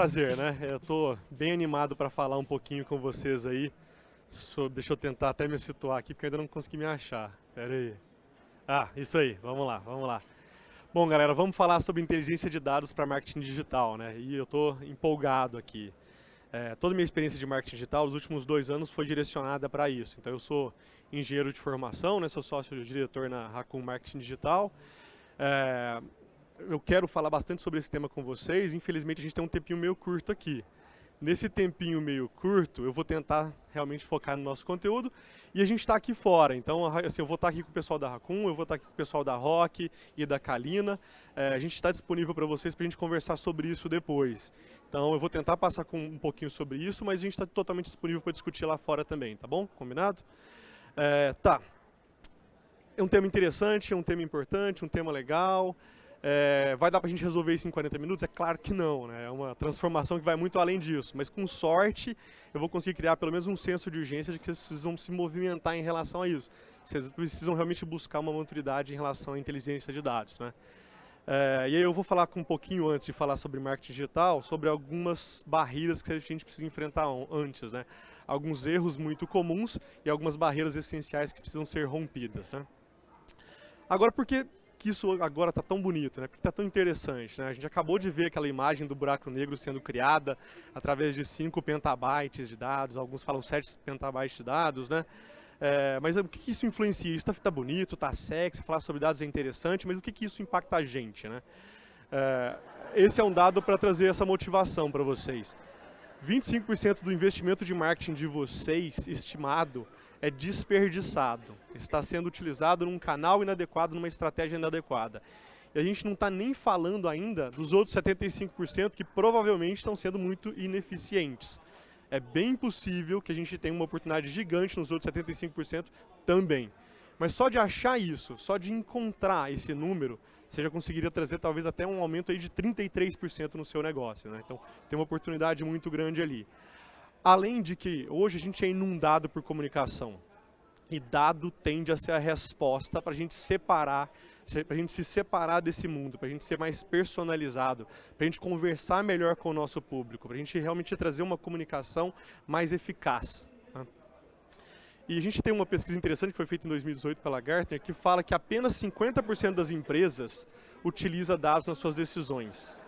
prazer, né? Eu tô bem animado para falar um pouquinho com vocês aí sobre... Deixa eu tentar até me situar aqui, porque eu ainda não consegui me achar. Pera aí. Ah, isso aí. Vamos lá, vamos lá. Bom, galera, vamos falar sobre inteligência de dados para marketing digital, né? E eu tô empolgado aqui. Toda a minha experiência de marketing digital, os últimos 2 anos, foi direcionada para isso. Então, eu sou engenheiro de formação, né? Sou sócio-diretor na Raccoon Marketing Digital. Eu quero falar bastante sobre esse tema com vocês. Infelizmente, a gente tem um tempinho meio curto aqui. Nesse tempinho meio curto, eu vou tentar realmente focar no nosso conteúdo e a gente está aqui fora. Então, assim, eu vou estar aqui com o pessoal da Raccoon, eu vou estar aqui com o pessoal da Rock e da Kalina. A gente está disponível para vocês para a gente conversar sobre isso depois. Então, eu vou tentar passar um pouquinho sobre isso, mas a gente está totalmente disponível para discutir lá fora também, tá bom? Combinado? Tá. É um tema interessante, é um tema importante, um tema legal. Vai dar para a gente resolver isso em 40 minutos? É claro que não, né? É uma transformação que vai muito além disso, mas com sorte eu vou conseguir criar pelo menos um senso de urgência de que vocês precisam se movimentar em relação a isso. Vocês precisam realmente buscar uma maturidade em relação à inteligência de dados, né? E aí eu vou falar um pouquinho antes de falar sobre marketing digital, sobre algumas barreiras que a gente precisa enfrentar antes, né? Alguns erros muito comuns e algumas barreiras essenciais que precisam ser rompidas, né? Agora, por que isso agora está tão bonito, né? Porque está tão interessante, né? A gente acabou de ver aquela imagem do buraco negro sendo criada através de 5 petabytes de dados, alguns falam 7 petabytes de dados, né? Mas o que isso influencia? Isso está bonito, está sexy, falar sobre dados é interessante, mas o que isso impacta a gente, né? Esse é um dado para trazer essa motivação para vocês. 25% do investimento de marketing de vocês, estimado, é desperdiçado. Está sendo utilizado num canal inadequado, numa estratégia inadequada. E a gente não está nem falando ainda dos outros 75% que provavelmente estão sendo muito ineficientes. É bem possível que a gente tenha uma oportunidade gigante nos outros 75% também. Mas só de achar isso, só de encontrar esse número, você já conseguiria trazer talvez até um aumento aí de 33% no seu negócio, né? Então tem uma oportunidade muito grande ali. Além de que hoje a gente é inundado por comunicação. E dado tende a ser a resposta para a gente separar, para a gente se separar desse mundo, para a gente ser mais personalizado, para a gente conversar melhor com o nosso público, para a gente realmente trazer uma comunicação mais eficaz, né? E a gente tem uma pesquisa interessante que foi feita em 2018 pela Gartner, que fala que apenas 50% das empresas utiliza dados nas suas decisões.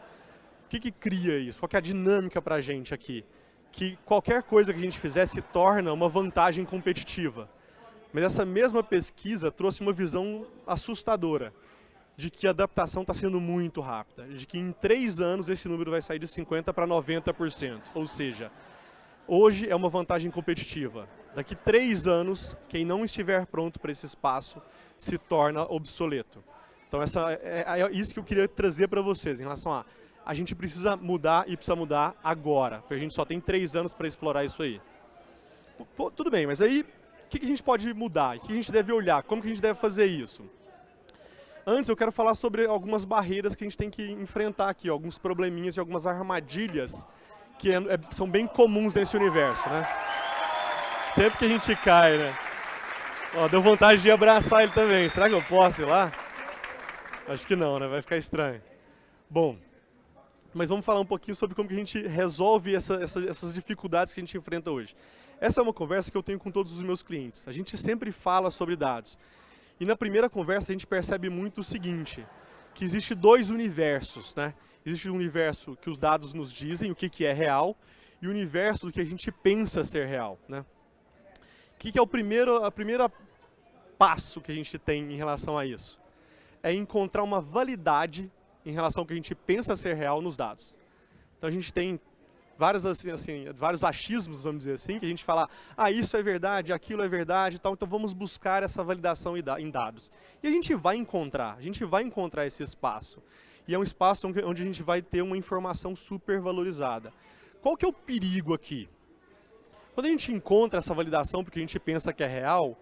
O que cria isso? Qual que é a dinâmica para a gente aqui? Que qualquer coisa que a gente fizer se torna uma vantagem competitiva. Mas essa mesma pesquisa trouxe uma visão assustadora, de que a adaptação está sendo muito rápida, de que em 3 anos esse número vai sair de 50% para 90%. Ou seja, hoje é uma vantagem competitiva. Daqui 3 anos, quem não estiver pronto para esse espaço se torna obsoleto. Então é isso que eu queria trazer para vocês, em relação a gente precisa mudar e precisa mudar agora, porque a gente só tem 3 anos para explorar isso aí. Pô, tudo bem, mas aí o que a gente pode mudar? O que a gente deve olhar? Como que a gente deve fazer isso? Antes eu quero falar sobre algumas barreiras que a gente tem que enfrentar aqui, alguns probleminhas e algumas armadilhas que são bem comuns nesse universo, né? Sempre que a gente cai, né? Ó, deu vontade de abraçar ele também. Será que eu posso ir lá? Acho que não, né? Vai ficar estranho. Bom, mas vamos falar um pouquinho sobre como que a gente resolve essas dificuldades que a gente enfrenta hoje. Essa é uma conversa que eu tenho com todos os meus clientes. A gente sempre fala sobre dados. E na primeira conversa a gente percebe muito o seguinte, que existe 2 universos, né? Existe um universo que os dados nos dizem, o que é real, e o universo do que a gente pensa ser real, né? O que é o primeiro passo que a gente tem em relação a isso? É encontrar uma validade em relação ao que a gente pensa ser real nos dados. Então a gente tem vários achismos, vamos dizer assim, que a gente fala, isso é verdade, aquilo é verdade, tal, então vamos buscar essa validação em dados. E a gente vai encontrar esse espaço. E é um espaço onde a gente vai ter uma informação super valorizada. Qual que é o perigo aqui? Quando a gente encontra essa validação porque a gente pensa que é real,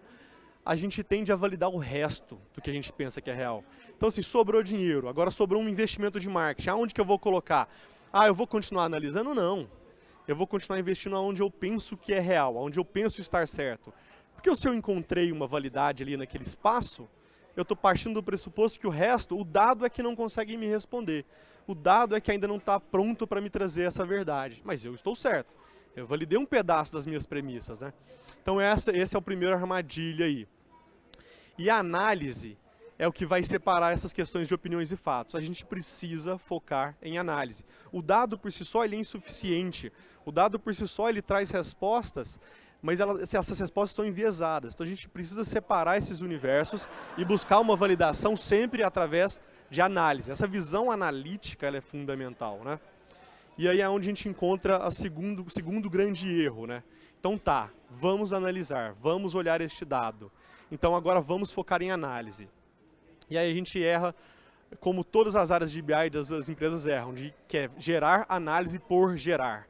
a gente tende a validar o resto do que a gente pensa que é real. Então, assim, sobrou dinheiro, agora sobrou um investimento de marketing, aonde que eu vou colocar? Eu vou continuar analisando? Não. Eu vou continuar investindo onde eu penso que é real, onde eu penso estar certo. Porque se eu encontrei uma validade ali naquele espaço, eu estou partindo do pressuposto que o resto, o dado é que não consegue me responder. O dado é que ainda não está pronto para me trazer essa verdade, mas eu estou certo. Eu validei um pedaço das minhas premissas, né? Então esse é o primeiro armadilha aí. E a análise é o que vai separar essas questões de opiniões e fatos. A gente precisa focar em análise. O dado por si só ele é insuficiente. O dado por si só ele traz respostas, mas essas respostas são enviesadas. Então a gente precisa separar esses universos e buscar uma validação sempre através de análise. Essa visão analítica ela é fundamental, né? E aí é onde a gente encontra o segundo grande erro, né? Então tá, vamos analisar, vamos olhar este dado. Então agora vamos focar em análise. E aí a gente erra, como todas as áreas de BI das empresas erram, que é gerar análise por gerar.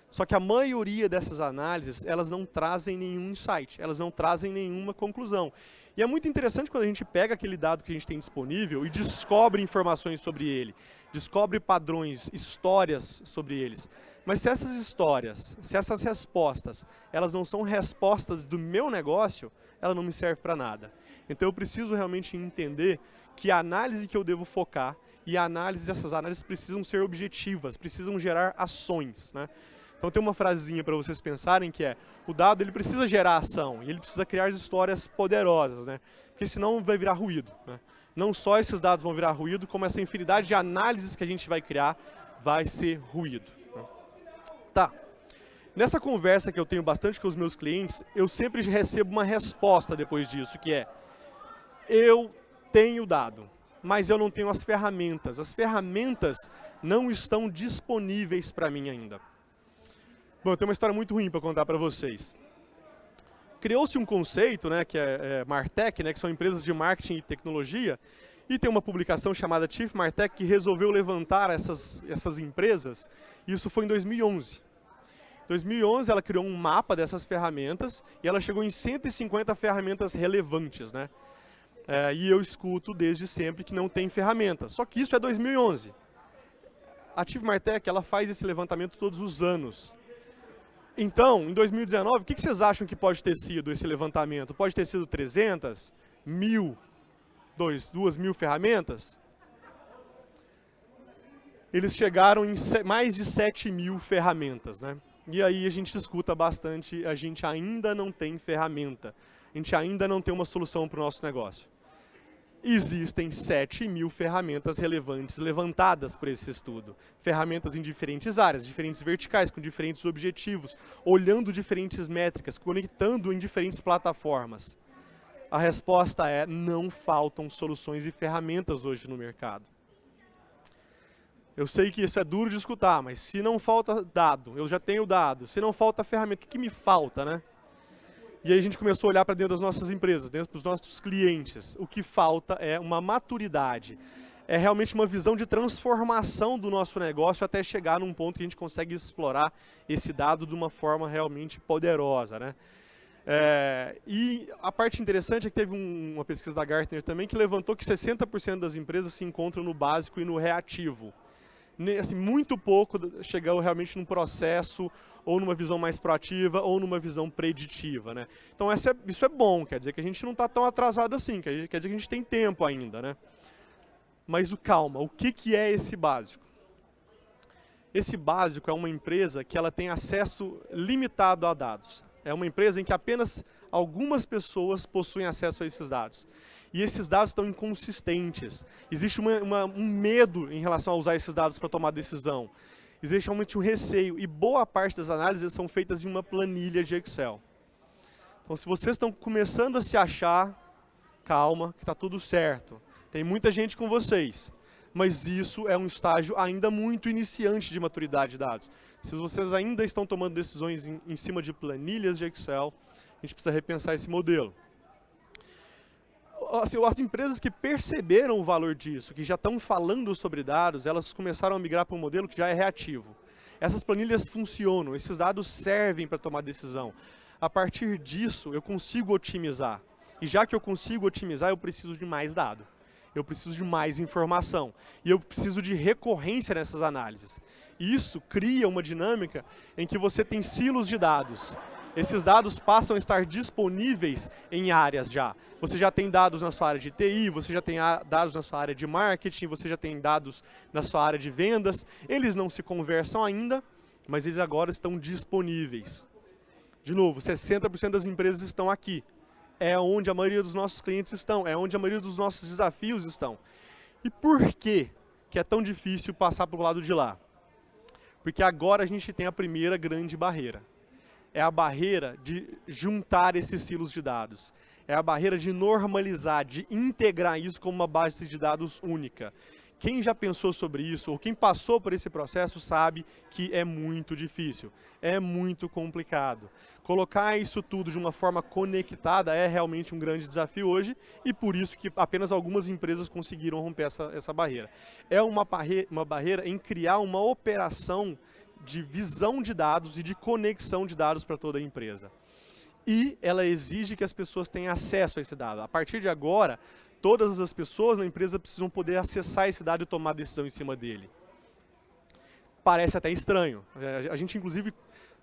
Só que a maioria dessas análises, elas não trazem nenhum insight, elas não trazem nenhuma conclusão. E é muito interessante quando a gente pega aquele dado que a gente tem disponível e descobre informações sobre ele, descobre padrões, histórias sobre eles. Mas se essas histórias, se essas respostas, elas não são respostas do meu negócio, ela não me serve para nada. Então eu preciso realmente entender que a análise que eu devo focar e essas análises precisam ser objetivas, precisam gerar ações, né? Então tem uma frasezinha para vocês pensarem que é: o dado ele precisa gerar ação e ele precisa criar histórias poderosas, né? Porque senão vai virar ruído, né? Não só esses dados vão virar ruído, como essa infinidade de análises que a gente vai criar vai ser ruído, né? Tá. Nessa conversa que eu tenho bastante com os meus clientes, eu sempre recebo uma resposta depois disso, que é: eu tenho dado, mas eu não tenho as ferramentas. As ferramentas não estão disponíveis para mim ainda. Bom, eu tenho uma história muito ruim para contar para vocês. Criou-se um conceito, né, que é Martech, né, que são empresas de marketing e tecnologia, e tem uma publicação chamada Chief Martech que resolveu levantar essas empresas, e isso foi em 2011. Em 2011 ela criou um mapa dessas ferramentas e ela chegou em 150 ferramentas relevantes, né? E eu escuto desde sempre que não tem ferramentas, só que isso é 2011. A Chief Martech ela faz esse levantamento todos os anos. Então, em 2019, o que vocês acham que pode ter sido esse levantamento? Pode ter sido 300, 1.000, 2.000 ferramentas? Eles chegaram em mais de 7.000 ferramentas, né? E aí a gente escuta bastante, a gente ainda não tem ferramenta, a gente ainda não tem uma solução para o nosso negócio. Existem 7.000 ferramentas relevantes levantadas por esse estudo. Ferramentas em diferentes áreas, diferentes verticais, com diferentes objetivos, olhando diferentes métricas, conectando em diferentes plataformas. A resposta é: não faltam soluções e ferramentas hoje no mercado. Eu sei que isso é duro de escutar, mas se não falta dado, eu já tenho dado, se não falta ferramenta, o que me falta, né? E aí a gente começou a olhar para dentro das nossas empresas, dentro dos nossos clientes. O que falta é uma maturidade. É realmente uma visão de transformação do nosso negócio até chegar num ponto que a gente consegue explorar esse dado de uma forma realmente poderosa, né? E a parte interessante é que teve uma pesquisa da Gartner também que levantou que 60% das empresas se encontram no básico e no reativo. Assim, muito pouco chegou realmente num processo, ou numa visão mais proativa, ou numa visão preditiva, né? Então isso é bom, quer dizer que a gente não está tão atrasado assim, quer dizer que a gente tem tempo ainda, né? Mas calma, o que é esse básico? Esse básico é uma empresa que ela tem acesso limitado a dados. É uma empresa em que apenas algumas pessoas possuem acesso a esses dados. E esses dados estão inconsistentes. Existe um medo em relação a usar esses dados para tomar decisão. Existe realmente um receio. E boa parte das análises são feitas em uma planilha de Excel. Então, se vocês estão começando a se achar, calma, que está tudo certo. Tem muita gente com vocês. Mas isso é um estágio ainda muito iniciante de maturidade de dados. Se vocês ainda estão tomando decisões em cima de planilhas de Excel, a gente precisa repensar esse modelo. As empresas que perceberam o valor disso, que já estão falando sobre dados, elas começaram a migrar para um modelo que já é reativo. Essas planilhas funcionam, esses dados servem para tomar decisão. A partir disso, eu consigo otimizar. E já que eu consigo otimizar, eu preciso de mais dado. Eu preciso de mais informação. E eu preciso de recorrência nessas análises. E isso cria uma dinâmica em que você tem silos de dados. Esses dados passam a estar disponíveis em áreas já. Você já tem dados na sua área de TI, você já tem dados na sua área de marketing, você já tem dados na sua área de vendas. Eles não se conversam ainda, mas eles agora estão disponíveis. De novo, 60% das empresas estão aqui. É onde a maioria dos nossos clientes estão, é onde a maioria dos nossos desafios estão. E por que é tão difícil passar para o lado de lá? Porque agora a gente tem a primeira grande barreira. É a barreira de juntar esses silos de dados. É a barreira de normalizar, de integrar isso como uma base de dados única. Quem já pensou sobre isso, ou quem passou por esse processo, sabe que é muito difícil, é muito complicado. Colocar isso tudo de uma forma conectada é realmente um grande desafio hoje, e por isso que apenas algumas empresas conseguiram romper essa barreira. É uma barreira em criar uma operação de visão de dados e de conexão de dados para toda a empresa. E ela exige que as pessoas tenham acesso a esse dado. A partir de agora, todas as pessoas na empresa precisam poder acessar esse dado e tomar decisão em cima dele. Parece até estranho. A gente, inclusive,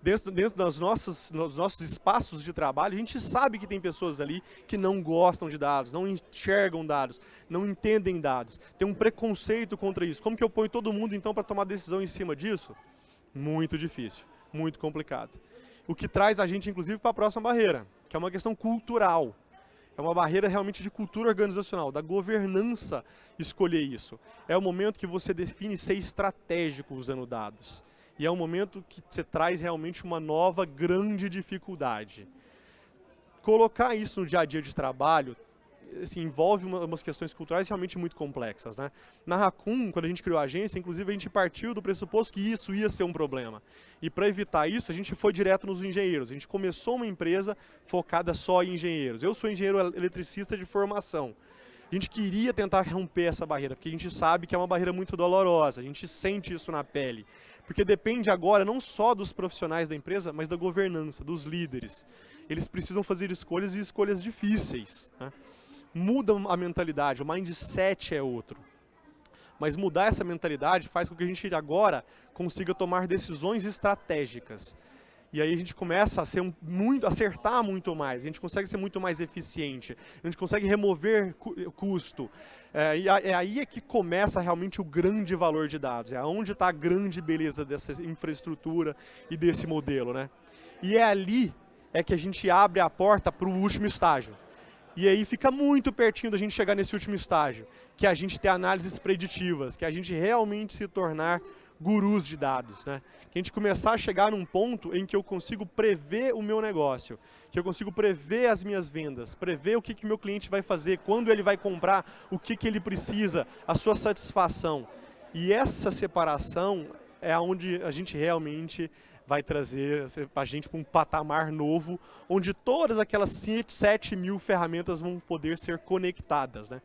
dentro dos nossos espaços de trabalho, a gente sabe que tem pessoas ali que não gostam de dados, não enxergam dados, não entendem dados. Tem um preconceito contra isso. Como que eu ponho todo mundo, então, para tomar decisão em cima disso? Muito difícil, muito complicado. O que traz a gente, inclusive, para a próxima barreira, que é uma questão cultural. É uma barreira realmente de cultura organizacional, da governança escolher isso. É o momento que você define ser estratégico usando dados. E é um momento que você traz realmente uma nova grande dificuldade. Colocar isso no dia a dia de trabalho assim, envolve umas questões culturais realmente muito complexas, né? Na Raccoon, quando a gente criou a agência, inclusive a gente partiu do pressuposto que isso ia ser um problema. E para evitar isso, a gente foi direto nos engenheiros. A gente começou uma empresa focada só em engenheiros. Eu sou engenheiro eletricista de formação. A gente queria tentar romper essa barreira, porque a gente sabe que é uma barreira muito dolorosa, a gente sente isso na pele. Porque depende agora não só dos profissionais da empresa, mas da governança, dos líderes. Eles precisam fazer escolhas e escolhas difíceis, né? Muda a mentalidade, o mindset é outro. Mas mudar essa mentalidade faz com que a gente agora consiga tomar decisões estratégicas. E aí a gente começa a acertar muito mais, a gente consegue ser muito mais eficiente, a gente consegue remover custo. É aí que começa realmente o grande valor de dados, é onde está a grande beleza dessa infraestrutura e desse modelo, né? E é ali que a gente abre a porta para o último estágio. E aí fica muito pertinho da gente chegar nesse último estágio, que é a gente ter análises preditivas, que é a gente realmente se tornar gurus de dados, né? Que a gente começar a chegar num ponto em que eu consigo prever o meu negócio, que eu consigo prever as minhas vendas, prever o que meu cliente vai fazer, quando ele vai comprar, o que ele precisa, a sua satisfação. E essa separação é onde a gente realmente vai trazer a gente para um patamar novo, onde todas aquelas 7 mil ferramentas vão poder ser conectadas, né?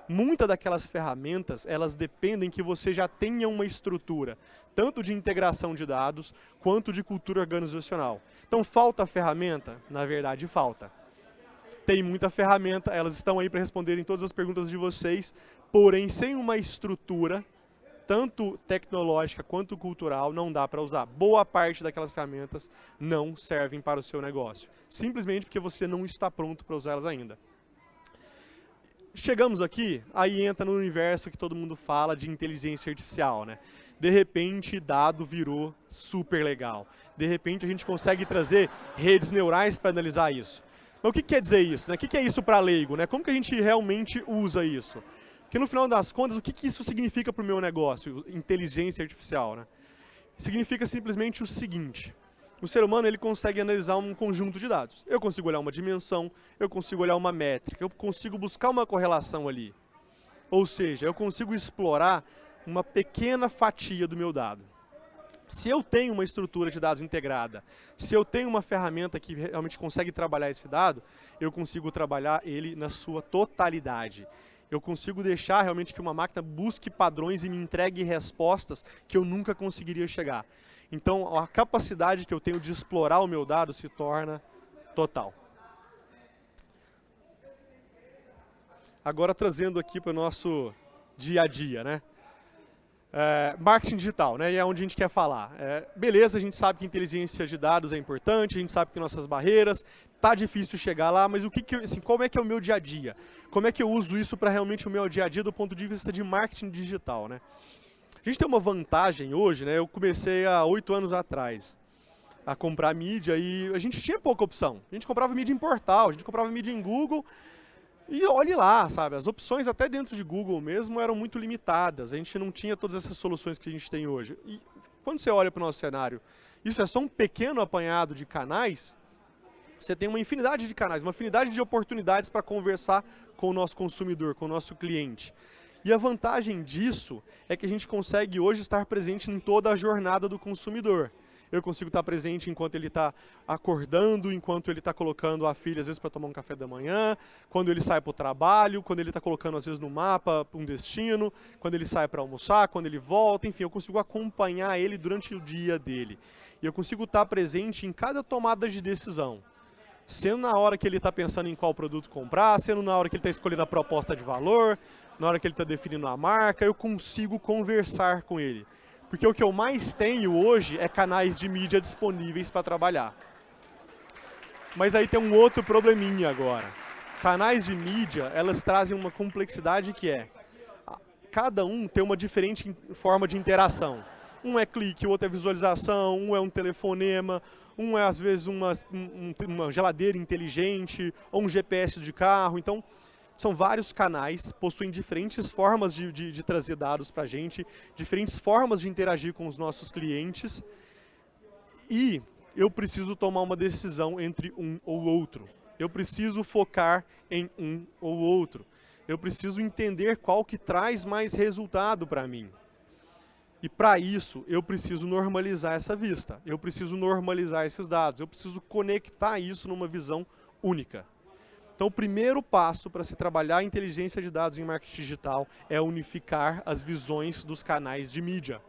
Muitas daquelas ferramentas, elas dependem que você já tenha uma estrutura, tanto de integração de dados, quanto de cultura organizacional. Então, falta ferramenta? Na verdade, falta. Tem muita ferramenta, elas estão aí para responderem todas as perguntas de vocês, porém, sem uma estrutura, tanto tecnológica quanto cultural, não dá para usar. Boa parte daquelas ferramentas não servem para o seu negócio, simplesmente porque você não está pronto para usá-las ainda. Chegamos aqui, aí entra no universo que todo mundo fala de inteligência artificial, né? De repente, dado virou super legal. De repente, a gente consegue trazer redes neurais para analisar isso. Mas o que quer dizer isso, né? O que é isso para leigo, né? Como que a gente realmente usa isso? Porque no final das contas, o que isso significa para o meu negócio, inteligência artificial, né? Significa simplesmente o seguinte: o ser humano ele consegue analisar um conjunto de dados. Eu consigo olhar uma dimensão, eu consigo olhar uma métrica, eu consigo buscar uma correlação ali. Ou seja, eu consigo explorar uma pequena fatia do meu dado. Se eu tenho uma estrutura de dados integrada, se eu tenho uma ferramenta que realmente consegue trabalhar esse dado, eu consigo trabalhar ele na sua totalidade. Eu consigo deixar realmente que uma máquina busque padrões e me entregue respostas que eu nunca conseguiria chegar. Então, a capacidade que eu tenho de explorar o meu dado se torna total. Agora, trazendo aqui para o nosso dia a dia, né? Marketing digital, né? E é onde a gente quer falar. Beleza, a gente sabe que inteligência de dados é importante, a gente sabe que tem nossas barreiras, tá difícil chegar lá, mas assim, como é que é o meu dia a dia? Como é que eu uso isso para realmente o meu dia a dia do ponto de vista de marketing digital, né? A gente tem uma vantagem hoje, né? Eu comecei há 8 anos atrás a comprar mídia e a gente tinha pouca opção. A gente comprava mídia em portal, a gente comprava mídia em Google. E olhe lá, sabe, as opções até dentro de Google mesmo eram muito limitadas, a gente não tinha todas essas soluções que a gente tem hoje. E quando você olha para o nosso cenário, isso é só um pequeno apanhado de canais, você tem uma infinidade de canais, uma infinidade de oportunidades para conversar com o nosso consumidor, com o nosso cliente. E a vantagem disso é que a gente consegue hoje estar presente em toda a jornada do consumidor. Eu consigo estar presente enquanto ele está acordando, enquanto ele está colocando a filha, às vezes, para tomar um café da manhã, quando ele sai para o trabalho, quando ele está colocando, às vezes, no mapa um destino, quando ele sai para almoçar, quando ele volta, enfim, eu consigo acompanhar ele durante o dia dele. E eu consigo estar presente em cada tomada de decisão. Sendo na hora que ele está pensando em qual produto comprar, sendo na hora que ele está escolhendo a proposta de valor, na hora que ele está definindo a marca, eu consigo conversar com ele. Porque o que eu mais tenho hoje é canais de mídia disponíveis para trabalhar. Mas aí tem um outro probleminha agora. Canais de mídia, elas trazem uma complexidade que cada um tem uma diferente forma de interação. Um é clique, o outro é visualização, um é um telefonema, um é às vezes uma geladeira inteligente, ou um GPS de carro. Então, são vários canais, possuem diferentes formas de trazer dados para a gente, diferentes formas de interagir com os nossos clientes. E eu preciso tomar uma decisão entre um ou outro. Eu preciso focar em um ou outro. Eu preciso entender qual que traz mais resultado para mim. E para isso, eu preciso normalizar essa vista. Eu preciso normalizar esses dados. Eu preciso conectar isso numa visão única. Então, o primeiro passo para se trabalhar a inteligência de dados em marketing digital é unificar as visões dos canais de mídia.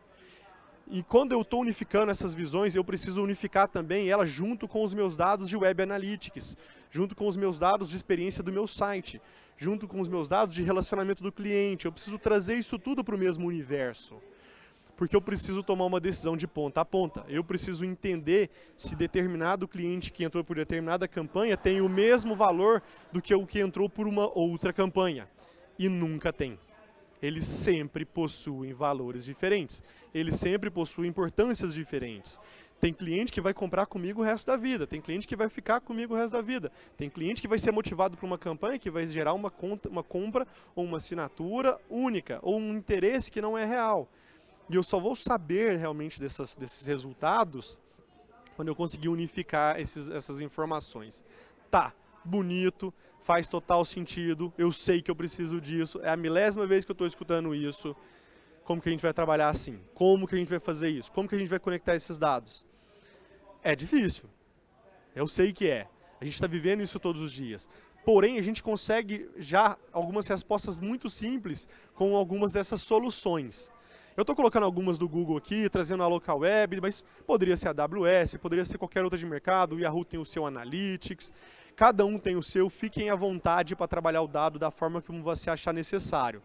E quando eu estou unificando essas visões, eu preciso unificar também elas junto com os meus dados de Web Analytics, junto com os meus dados de experiência do meu site, junto com os meus dados de relacionamento do cliente. Eu preciso trazer isso tudo para o mesmo universo. Porque eu preciso tomar uma decisão de ponta a ponta. Eu preciso entender se determinado cliente que entrou por determinada campanha tem o mesmo valor do que o que entrou por uma outra campanha. E nunca tem. Eles sempre possuem valores diferentes. Eles sempre possuem importâncias diferentes. Tem cliente que vai comprar comigo o resto da vida. Tem cliente que vai ficar comigo o resto da vida. Tem cliente que vai ser motivado por uma campanha que vai gerar uma compra ou uma assinatura única. Ou um interesse que não é real. E eu só vou saber realmente desses resultados quando eu conseguir unificar essas informações. Tá, bonito, faz total sentido, eu sei que eu preciso disso, é a milésima vez que eu estou escutando isso. Como que a gente vai trabalhar assim? Como que a gente vai fazer isso? Como que a gente vai conectar esses dados? É difícil, eu sei que é. A gente está vivendo isso todos os dias. Porém, a gente consegue já algumas respostas muito simples com algumas dessas soluções. Eu estou colocando algumas do Google aqui, trazendo a Local Web, mas poderia ser a AWS, poderia ser qualquer outra de mercado, o Yahoo tem o seu Analytics, cada um tem o seu, fiquem à vontade para trabalhar o dado da forma como você achar necessário.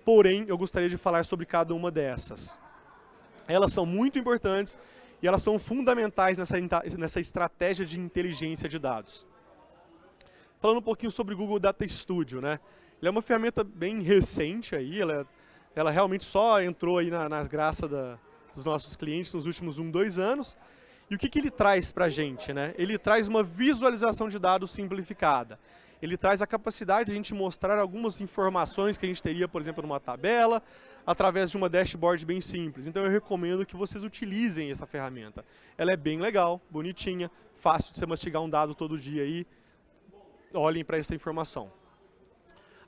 Porém, eu gostaria de falar sobre cada uma dessas. Elas são muito importantes e elas são fundamentais nessa estratégia de inteligência de dados. Falando um pouquinho sobre o Google Data Studio, né? Ele é uma ferramenta bem recente aí, ela realmente só entrou aí nas graças dos nossos clientes nos últimos 2 anos. E o que ele traz para a gente, né? Ele traz uma visualização de dados simplificada. Ele traz a capacidade de a gente mostrar algumas informações que a gente teria, por exemplo, numa tabela, através de uma dashboard bem simples. Então eu recomendo que vocês utilizem essa ferramenta. Ela é bem legal, bonitinha, fácil de você mastigar um dado todo dia aí. Olhem para essa informação.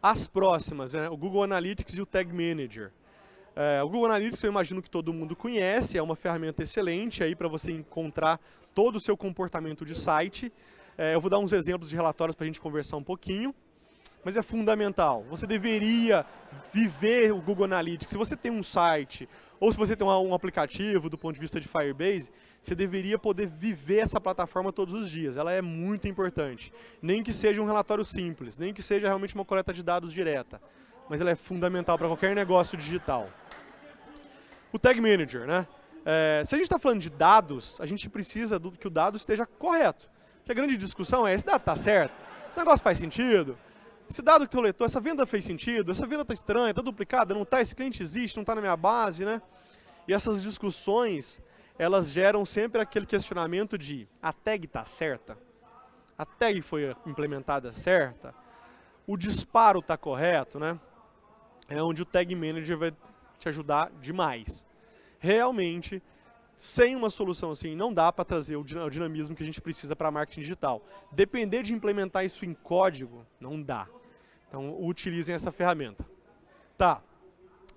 As próximas, né? O Google Analytics e o Tag Manager. O Google Analytics eu imagino que todo mundo conhece, é uma ferramenta excelente aí para você encontrar todo o seu comportamento de site. Eu vou dar uns exemplos de relatórios para a gente conversar um pouquinho, mas é fundamental. Você deveria viver o Google Analytics. Se você tem um site, ou se você tem um aplicativo do ponto de vista de Firebase, você deveria poder viver essa plataforma todos os dias. Ela é muito importante. Nem que seja um relatório simples, nem que seja realmente uma coleta de dados direta. Mas ela é fundamental para qualquer negócio digital. O Tag Manager, né? Se a gente está falando de dados, a gente precisa que o dado esteja correto. Porque a grande discussão é, esse dado está certo? Esse negócio faz sentido? Esse dado que tu coletou, essa venda fez sentido? Essa venda está estranha, está duplicada, não está? Esse cliente existe, não está na minha base, né? E essas discussões, elas geram sempre aquele questionamento de, a tag está certa? A tag foi implementada certa? O disparo está correto, né? É onde o Tag Manager vai te ajudar demais. Realmente, sem uma solução assim, não dá para trazer o dinamismo que a gente precisa para marketing digital. Depender de implementar isso em código, não dá. Então, utilizem essa ferramenta. Tá.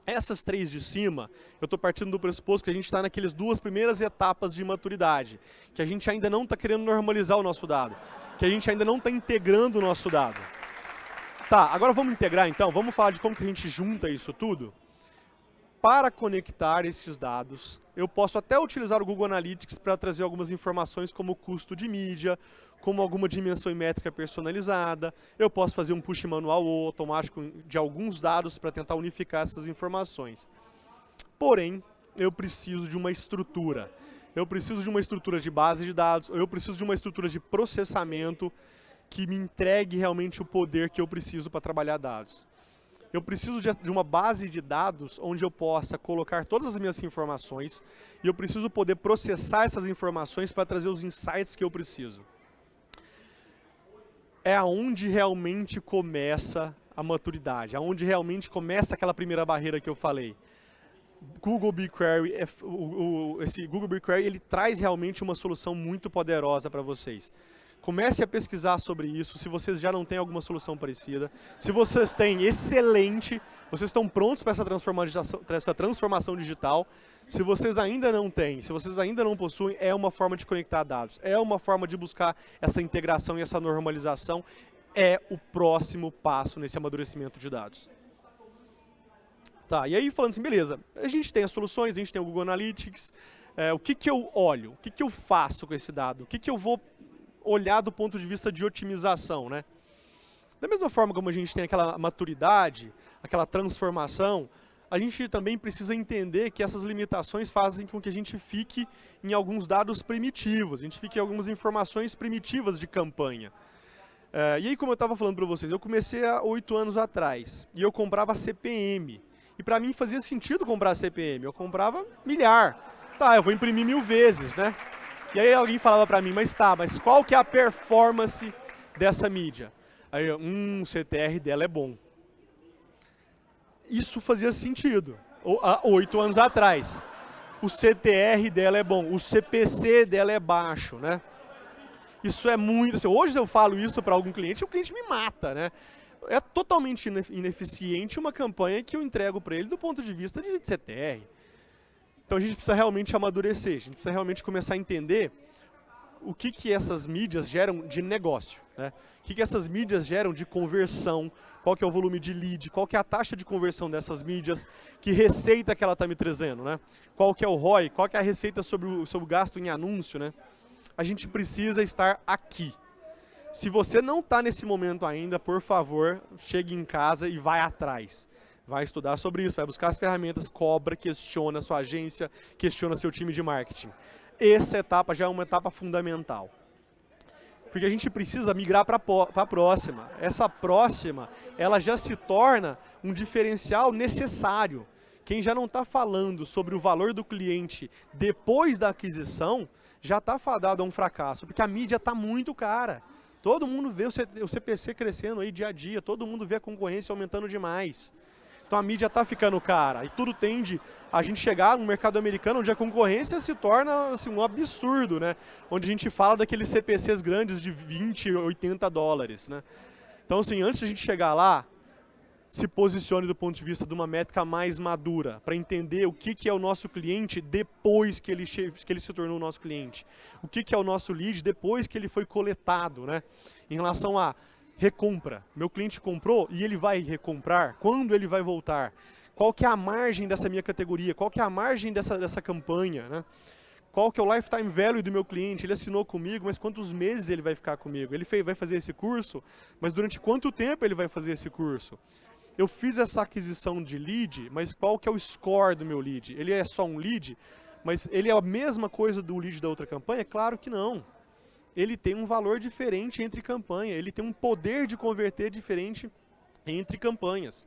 Essas 3 de cima, eu estou partindo do pressuposto que a gente está naquelas 2 primeiras etapas de maturidade, que a gente ainda não está querendo normalizar o nosso dado, que a gente ainda não está integrando o nosso dado. Tá, agora vamos integrar então, vamos falar de como que a gente junta isso tudo. Para conectar esses dados, eu posso até utilizar o Google Analytics para trazer algumas informações como o custo de mídia, como alguma dimensão e métrica personalizada. Eu posso fazer um push manual ou automático de alguns dados para tentar unificar essas informações. Porém, eu preciso de uma estrutura. Eu preciso de uma estrutura de base de dados, eu preciso de uma estrutura de processamento que me entregue realmente o poder que eu preciso para trabalhar dados. Eu preciso de uma base de dados onde eu possa colocar todas as minhas informações e eu preciso poder processar essas informações para trazer os insights que eu preciso. É aonde realmente começa a maturidade, aonde realmente começa aquela primeira barreira que eu falei. Google BigQuery, esse Google BigQuery, ele traz realmente uma solução muito poderosa para vocês. Comece a pesquisar sobre isso, se vocês já não têm alguma solução parecida. Se vocês têm, excelente, vocês estão prontos para essa transformação digital. Se vocês ainda não têm, se vocês ainda não possuem, é uma forma de conectar dados, é uma forma de buscar essa integração e essa normalização, é o próximo passo nesse amadurecimento de dados. Tá, e aí falando assim, beleza, a gente tem as soluções, a gente tem o Google Analytics, o que eu olho, o que eu faço com esse dado, o que eu vou olhar do ponto de vista de otimização, né? Da mesma forma como a gente tem aquela maturidade, aquela transformação, a gente também precisa entender que essas limitações fazem com que a gente fique em alguns dados primitivos, a gente fique em algumas informações primitivas de campanha. E aí, como eu estava falando para vocês, eu comecei há 8 anos atrás, e eu comprava CPM. E para mim fazia sentido comprar CPM, eu comprava milhar. Tá, eu vou imprimir 1000 vezes, né? E aí alguém falava para mim, mas qual que é a performance dessa mídia? Aí eu, o CTR dela é bom. Isso fazia sentido, há 8 anos atrás. O CTR dela é bom, o CPC dela é baixo, né? Isso é muito, assim, hoje eu falo isso para algum cliente, o cliente me mata, né? É totalmente ineficiente uma campanha que eu entrego para ele do ponto de vista de CTR. Então a gente precisa realmente amadurecer, a gente precisa realmente começar a entender o que essas mídias geram de negócio, né? O que essas mídias geram de conversão, qual que é o volume de lead, qual que é a taxa de conversão dessas mídias, que receita que ela está me trazendo, né? Qual que é o ROI, qual que é a receita sobre o gasto em anúncio, né? A gente precisa estar aqui. Se você não está nesse momento ainda, por favor, chegue em casa e vai atrás. Vai estudar sobre isso, vai buscar as ferramentas, cobra, questiona a sua agência, questiona seu time de marketing. Essa etapa já é uma etapa fundamental. Porque a gente precisa migrar para a próxima. Essa próxima, ela já se torna um diferencial necessário. Quem já não está falando sobre o valor do cliente depois da aquisição, já está fadado a um fracasso, porque a mídia está muito cara. Todo mundo vê o CPC crescendo aí dia a dia, todo mundo vê a concorrência aumentando demais. Então a mídia está ficando cara, e tudo tende a gente chegar no mercado americano onde a concorrência se torna assim, um absurdo, né? Onde a gente fala daqueles CPCs grandes de 20, 80 dólares, né? Então assim, antes de a gente chegar lá, se posicione do ponto de vista de uma métrica mais madura, para entender o que é o nosso cliente depois que ele se tornou o nosso cliente. O que é o nosso lead depois que ele foi coletado, né? Em relação a recompra. Meu cliente comprou e ele vai recomprar? Quando ele vai voltar? Qual que é a margem dessa minha categoria? Qual que é a margem dessa campanha, né? Qual que é o lifetime value do meu cliente? Ele assinou comigo, mas quantos meses ele vai ficar comigo? Ele vai fazer esse curso, mas durante quanto tempo ele vai fazer esse curso? eu fiz essa aquisição de lead, mas qual que é o score do meu lead? Ele é só um lead, mas ele é a mesma coisa do lead da outra campanha? Claro que não. Ele tem um valor diferente entre campanha, ele tem um poder de converter diferente entre campanhas.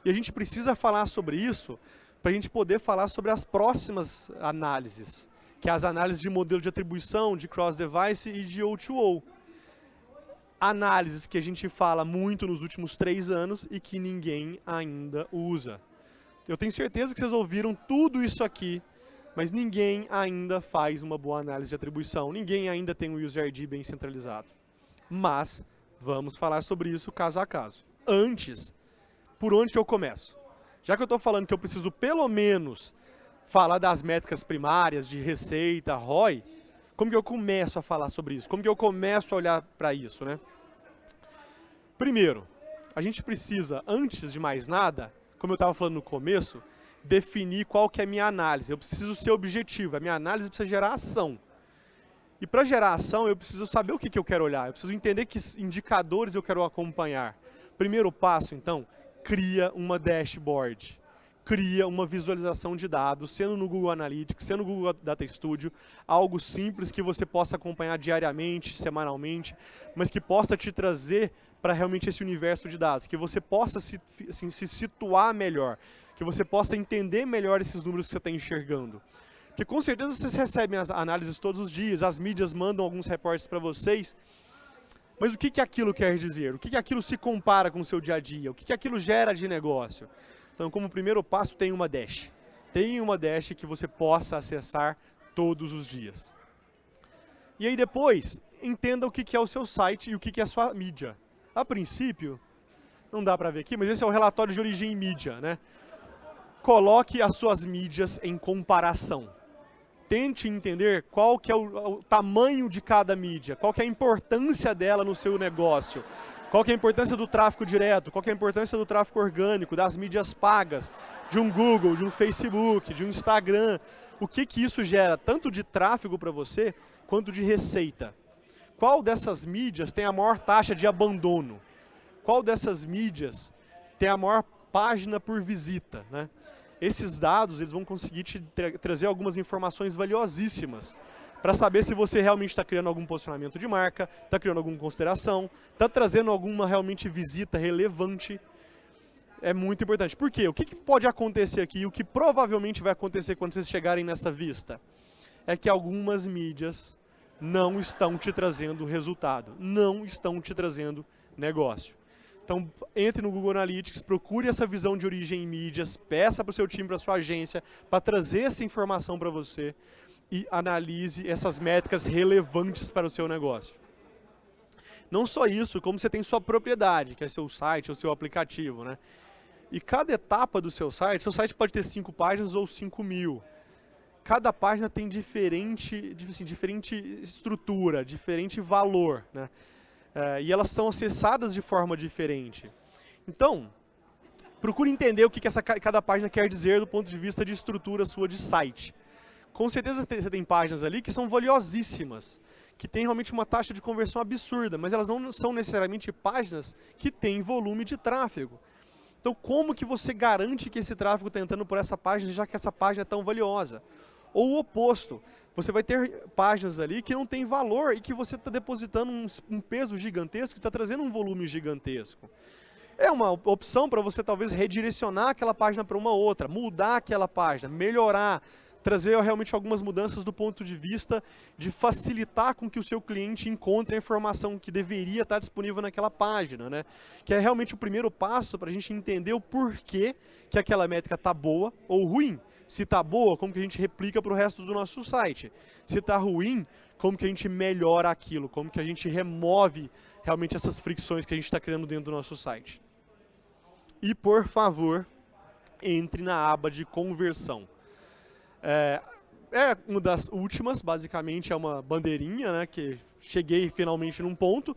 E a gente precisa falar sobre isso para a gente poder falar sobre as próximas análises, que é as análises de modelo de atribuição, de cross-device e de O2O. Análises que a gente fala muito nos últimos 3 anos e que ninguém ainda usa. Eu tenho certeza que vocês ouviram tudo isso aqui, mas ninguém ainda faz uma boa análise de atribuição, ninguém ainda tem um User ID bem centralizado. Mas vamos falar sobre isso caso a caso. Antes, por onde que eu começo? Já que eu estou falando que eu preciso pelo menos falar das métricas primárias, de receita, ROI, como que eu começo a falar sobre isso? Como que eu começo a olhar para isso, né? Primeiro, a gente precisa, antes de mais nada, como eu estava falando no começo, definir qual que é a minha análise. Eu preciso ser objetivo, a minha análise precisa gerar ação. E para gerar ação, eu preciso saber o que que eu quero olhar, eu preciso entender que indicadores eu quero acompanhar. Primeiro passo, então, cria uma dashboard. Cria uma visualização de dados, sendo no Google Analytics, sendo no Google Data Studio, algo simples que você possa acompanhar diariamente, semanalmente, mas que possa te trazer para realmente esse universo de dados, que você possa se situar melhor, que você possa entender melhor esses números que você está enxergando. Porque com certeza vocês recebem as análises todos os dias, as mídias mandam alguns reportes para vocês, mas o que que aquilo quer dizer? O que que aquilo se compara com o seu dia a dia? O que que aquilo gera de negócio? Então, como primeiro passo, tem uma dash. Tem uma dash que você possa acessar todos os dias. E aí depois, entenda o que é o seu site e o que é a sua mídia. A princípio, não dá para ver aqui, mas esse é o relatório de origem em mídia, né? Coloque as suas mídias em comparação. Tente entender qual que é o tamanho de cada mídia, qual que é a importância dela no seu negócio. Qual que é a importância do tráfego direto, qual que é a importância do tráfego orgânico, das mídias pagas, de um Google, de um Facebook, de um Instagram. O que que isso gera, tanto de tráfego para você, quanto de receita? Qual dessas mídias tem a maior taxa de abandono? Qual dessas mídias tem a maior página por visita, né? Esses dados eles vão conseguir te trazer algumas informações valiosíssimas para saber se você realmente está criando algum posicionamento de marca, está criando alguma consideração, está trazendo alguma realmente visita relevante. É muito importante. Por quê? O que pode acontecer aqui, o que provavelmente vai acontecer quando vocês chegarem nessa vista? É que algumas mídias não estão te trazendo resultado, não estão te trazendo negócio. Então, entre no Google Analytics, procure essa visão de origem em mídias, peça para o seu time, para a sua agência, para trazer essa informação para você e analise essas métricas relevantes para o seu negócio. Não só isso, como você tem sua propriedade, que é seu site, o seu aplicativo, né? E cada etapa do seu site pode ter 5 páginas ou 5.000. Cada página tem diferente estrutura, diferente valor, né? E elas são acessadas de forma diferente. Então, procure entender o que cada página quer dizer do ponto de vista de estrutura sua de site. Com certeza você tem páginas ali que são valiosíssimas, que têm realmente uma taxa de conversão absurda, mas elas não são necessariamente páginas que têm volume de tráfego. Então, como que você garante que esse tráfego está entrando por essa página, já que essa página é tão valiosa? Ou o oposto, você vai ter páginas ali que não tem valor e que você está depositando um peso gigantesco, que está trazendo um volume gigantesco. É uma opção para você talvez redirecionar aquela página para uma outra, mudar aquela página, melhorar, trazer realmente algumas mudanças do ponto de vista de facilitar com que o seu cliente encontre a informação que deveria estar disponível naquela página, né? Que é realmente o primeiro passo para a gente entender o porquê que aquela métrica está boa ou ruim. Se está boa, como que a gente replica para o resto do nosso site? Se está ruim, como que a gente melhora aquilo? Como que a gente remove realmente essas fricções que a gente está criando dentro do nosso site? E, por favor, entre na aba de conversão. É uma das últimas, basicamente é uma bandeirinha, né? Que cheguei finalmente num ponto,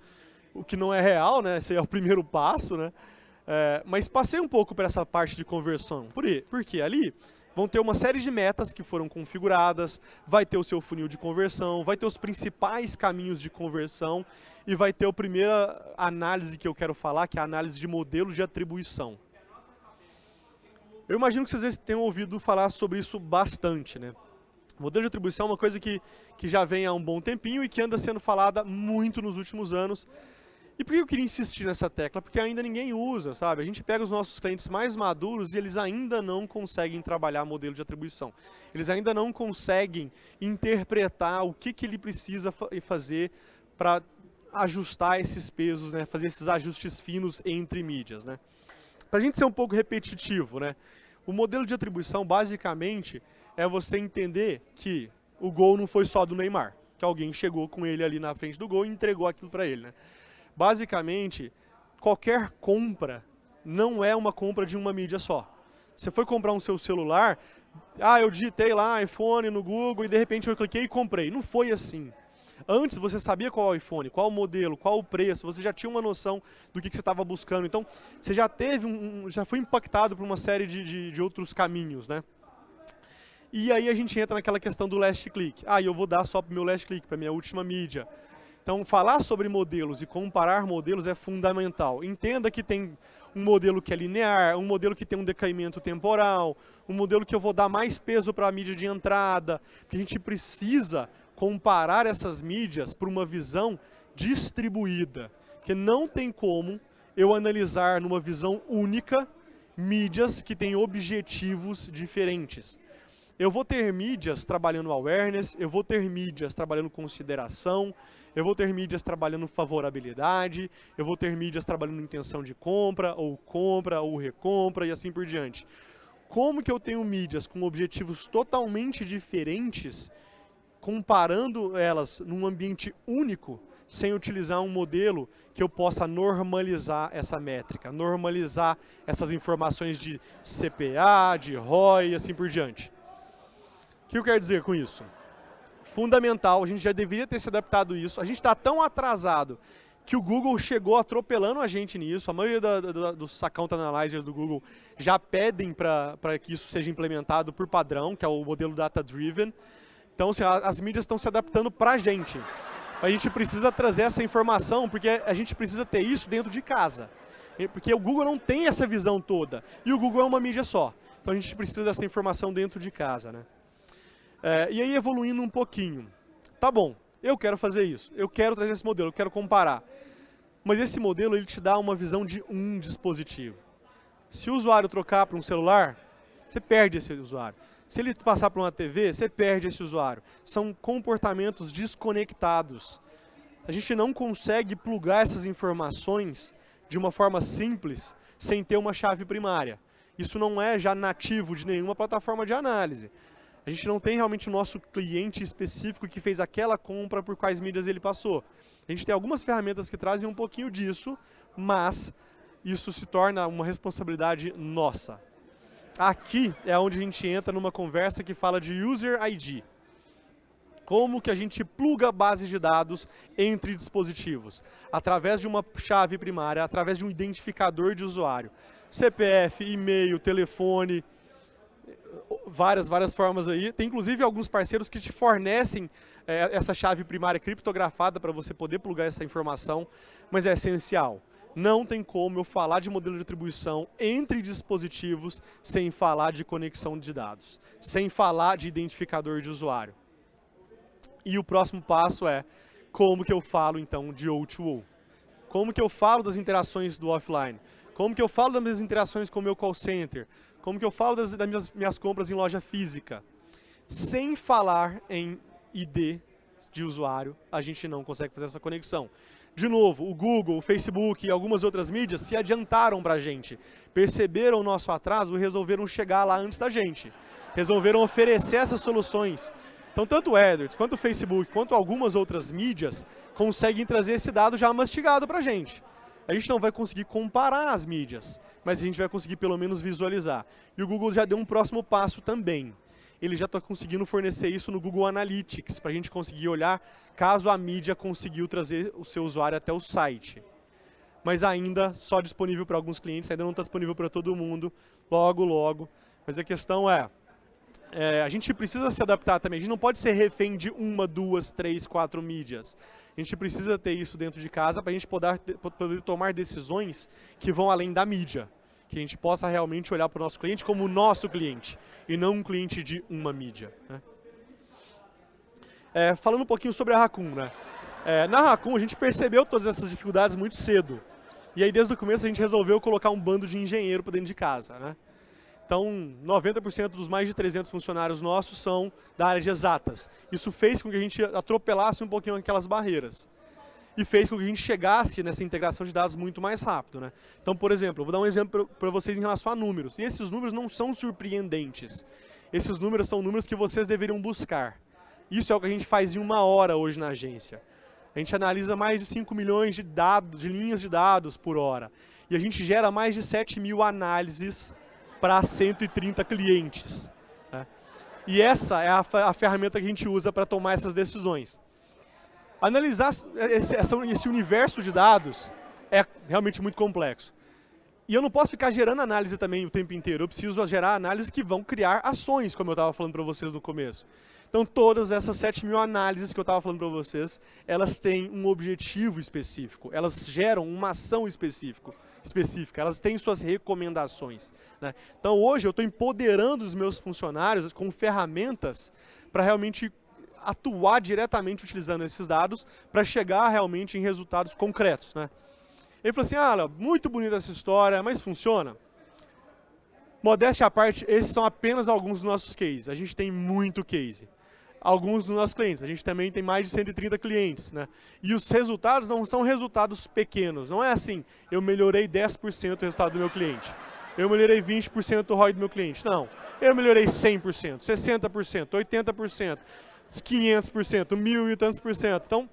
o que não é real, né? Esse é o primeiro passo, né? Mas passei um pouco por essa parte de conversão. Por quê? Ali vão ter uma série de metas que foram configuradas, vai ter o seu funil de conversão, vai ter os principais caminhos de conversão e vai ter a primeira análise que eu quero falar, que é a análise de modelo de atribuição. Eu imagino que vocês às vezes tenham ouvido falar sobre isso bastante, né? Modelo de atribuição é uma coisa que já vem há um bom tempinho e que anda sendo falada muito nos últimos anos. E por que eu queria insistir nessa tecla? Porque ainda ninguém usa, sabe? A gente pega os nossos clientes mais maduros e eles ainda não conseguem trabalhar modelo de atribuição. Eles ainda não conseguem interpretar o que ele precisa fazer para ajustar esses pesos, né? Fazer esses ajustes finos entre mídias, né? Para a gente ser um pouco repetitivo, né? O modelo de atribuição, basicamente, é você entender que o gol não foi só do Neymar, que alguém chegou com ele ali na frente do gol e entregou aquilo para ele, né? Basicamente, qualquer compra não é uma compra de uma mídia só. Você foi comprar um seu celular, eu digitei lá iPhone no Google e de repente eu cliquei e comprei. Não foi assim. Antes você sabia qual é o iPhone, qual o modelo, qual o preço, você já tinha uma noção do que você estava buscando. Então, você já teve já foi impactado por uma série de outros caminhos, né? E aí a gente entra naquela questão do last click. Eu vou dar só para o meu last click, para minha última mídia. Então, falar sobre modelos e comparar modelos é fundamental. Entenda que tem um modelo que é linear, um modelo que tem um decaimento temporal, um modelo que eu vou dar mais peso para a mídia de entrada, que a gente precisa comparar essas mídias por uma visão distribuída. Porque não tem como eu analisar numa visão única mídias que têm objetivos diferentes. Eu vou ter mídias trabalhando awareness, eu vou ter mídias trabalhando consideração, eu vou ter mídias trabalhando favorabilidade, eu vou ter mídias trabalhando intenção de compra, ou recompra e assim por diante. Como que eu tenho mídias com objetivos totalmente diferentes, comparando elas num ambiente único, sem utilizar um modelo que eu possa normalizar essa métrica, normalizar essas informações de CPA, de ROI e assim por diante. O que eu quero dizer com isso? Fundamental, a gente já deveria ter se adaptado a isso. A gente está tão atrasado que o Google chegou atropelando a gente nisso. A maioria dos account analyzers do Google já pedem para que isso seja implementado por padrão, que é o modelo data-driven. Então, assim, as mídias estão se adaptando para a gente. A gente precisa trazer essa informação, porque a gente precisa ter isso dentro de casa. Porque o Google não tem essa visão toda. E o Google é uma mídia só. Então, a gente precisa dessa informação dentro de casa, né? E aí, evoluindo um pouquinho. Tá bom, eu quero fazer isso. Eu quero trazer esse modelo, eu quero comparar. Mas esse modelo, ele te dá uma visão de um dispositivo. Se o usuário trocar para um celular, você perde esse usuário. Se ele passar para uma TV, você perde esse usuário. São comportamentos desconectados. A gente não consegue plugar essas informações de uma forma simples, sem ter uma chave primária. Isso não é já nativo de nenhuma plataforma de análise. A gente não tem realmente o nosso cliente específico que fez aquela compra por quais mídias ele passou. A gente tem algumas ferramentas que trazem um pouquinho disso, mas isso se torna uma responsabilidade nossa. Aqui é onde a gente entra numa conversa que fala de User ID. Como que a gente pluga base de dados entre dispositivos? Através de uma chave primária, através de um identificador de usuário. CPF, e-mail, telefone, várias formas aí. Tem inclusive alguns parceiros que te fornecem essa chave primária criptografada para você poder plugar essa informação, mas é essencial. Não tem como eu falar de modelo de atribuição entre dispositivos sem falar de conexão de dados, sem falar de identificador de usuário. E o próximo passo é como que eu falo então de O2O. Como que eu falo das interações do offline? Como que eu falo das minhas interações com o meu call center? Como que eu falo das minhas compras em loja física? Sem falar em ID de usuário, a gente não consegue fazer essa conexão. De novo, o Google, o Facebook e algumas outras mídias se adiantaram para a gente. Perceberam o nosso atraso e resolveram chegar lá antes da gente. Resolveram oferecer essas soluções. Então, tanto o AdWords, quanto o Facebook, quanto algumas outras mídias conseguem trazer esse dado já mastigado para a gente. A gente não vai conseguir comparar as mídias, mas a gente vai conseguir pelo menos visualizar. E o Google já deu um próximo passo também. Ele já está conseguindo fornecer isso no Google Analytics, para a gente conseguir olhar caso a mídia conseguiu trazer o seu usuário até o site. Mas ainda só disponível para alguns clientes, ainda não está disponível para todo mundo, logo. Mas a questão a gente precisa se adaptar também, a gente não pode ser refém de 1, 2, 3, 4 mídias. A gente precisa ter isso dentro de casa para a gente poder tomar decisões que vão além da mídia, Que a gente possa realmente olhar para o nosso cliente como o nosso cliente, e não um cliente de uma mídia, né? Falando um pouquinho sobre a Raccoon, né? Na Raccoon a gente percebeu todas essas dificuldades muito cedo. E aí desde o começo a gente resolveu colocar um bando de engenheiro para dentro de casa, né? Então 90% dos mais de 300 funcionários nossos são da área de exatas. Isso fez com que a gente atropelasse um pouquinho aquelas barreiras. E fez com que a gente chegasse nessa integração de dados muito mais rápido, né? Então, por exemplo, eu vou dar um exemplo para vocês em relação a números. E esses números não são surpreendentes. Esses números são números que vocês deveriam buscar. Isso é o que a gente faz em 1 hora hoje na agência. A gente analisa mais de 5 milhões de linhas de dados por hora. E a gente gera mais de 7 mil análises para 130 clientes, né? E essa é a ferramenta que a gente usa para tomar essas decisões. Analisar esse universo de dados é realmente muito complexo. E eu não posso ficar gerando análise também o tempo inteiro. Eu preciso gerar análises que vão criar ações, como eu estava falando para vocês no começo. Então todas essas 7 mil análises que eu estava falando para vocês, elas têm um objetivo específico. Elas geram uma ação específica. Elas têm suas recomendações, né? Então hoje eu estou empoderando os meus funcionários com ferramentas para realmente atuar diretamente utilizando esses dados para chegar realmente em resultados concretos, né? Ele falou assim, muito bonita essa história, mas funciona? Modéstia à parte, esses são apenas alguns dos nossos cases. A gente tem muito case. Alguns dos nossos clientes, a gente também tem mais de 130 clientes, né? E os resultados não são resultados pequenos. Não é assim, eu melhorei 10% o resultado do meu cliente. Eu melhorei 20% o ROI do meu cliente. Não, eu melhorei 100%, 60%, 80%. 500%, 1.000 e tantos por cento. Então,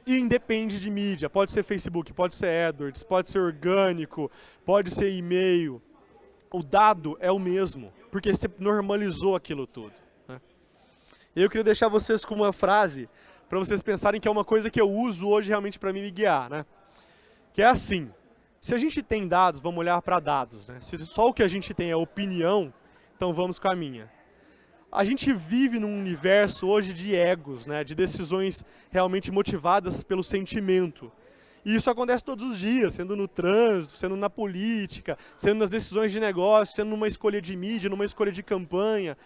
e independe de mídia. Pode ser Facebook, pode ser AdWords, pode ser orgânico, pode ser e-mail. O dado é o mesmo, porque você normalizou aquilo tudo, né? Eu queria deixar vocês com uma frase, para vocês pensarem que é uma coisa que eu uso hoje realmente para me guiar, né? Que é assim, se a gente tem dados, vamos olhar para dados, né? Se só o que a gente tem é opinião, então vamos com a minha. A gente vive num universo hoje de egos, né, de decisões realmente motivadas pelo sentimento. E isso acontece todos os dias, sendo no trânsito, sendo na política, sendo nas decisões de negócio, sendo numa escolha de mídia, numa escolha de campanha.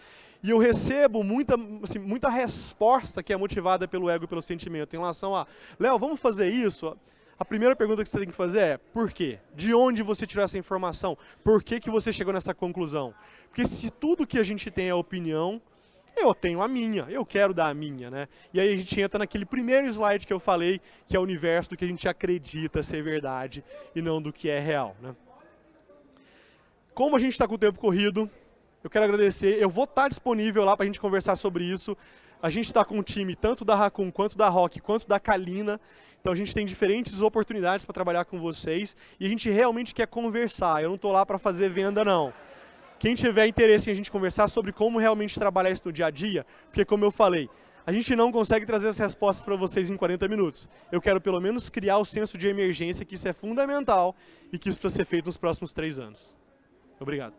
E eu recebo muita resposta que é motivada pelo ego e pelo sentimento em relação a, Léo, vamos fazer isso? A primeira pergunta que você tem que fazer é, por quê? De onde você tirou essa informação? Por que você chegou nessa conclusão? Porque se tudo que a gente tem é opinião, eu tenho a minha, eu quero dar a minha, né? E aí a gente entra naquele primeiro slide que eu falei, que é o universo do que a gente acredita ser verdade e não do que é real, né? Como a gente está com o tempo corrido, eu quero agradecer, eu vou estar disponível lá para a gente conversar sobre isso. A gente está com um time tanto da Raccoon, quanto da Rock, quanto da Kalina. Então a gente tem diferentes oportunidades para trabalhar com vocês e a gente realmente quer conversar. Eu não estou lá para fazer venda, não. Quem tiver interesse em a gente conversar sobre como realmente trabalhar isso no dia a dia, porque como eu falei, a gente não consegue trazer as respostas para vocês em 40 minutos. Eu quero pelo menos criar o senso de emergência, que isso é fundamental e que isso precisa ser feito nos próximos 3 anos. Obrigado.